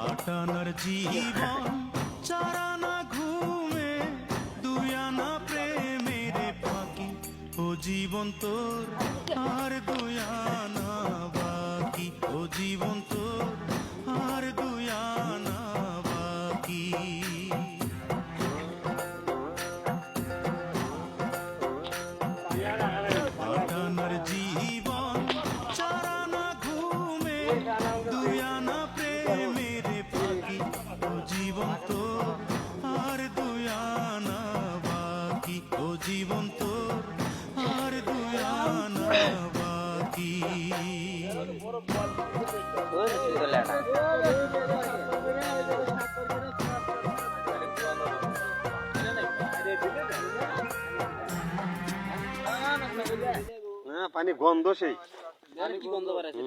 আটানার জীবন চারানা ঘুমে দুই আনা প্রেমের ফাঁকি ও জীবন তোর আর দুই আনা বাকি ও জীবন তোর আর দুই আনা বাকি আটানার জীবন চারানা ঘুমে দুই আনা প্রেমের ফাঁকি ও জীবন তোর আর দুই আনা বাকি ও জীবন তোর আর দুই আনা বাকি পানি গন্ধ সেই কি গন্ধ বের আছে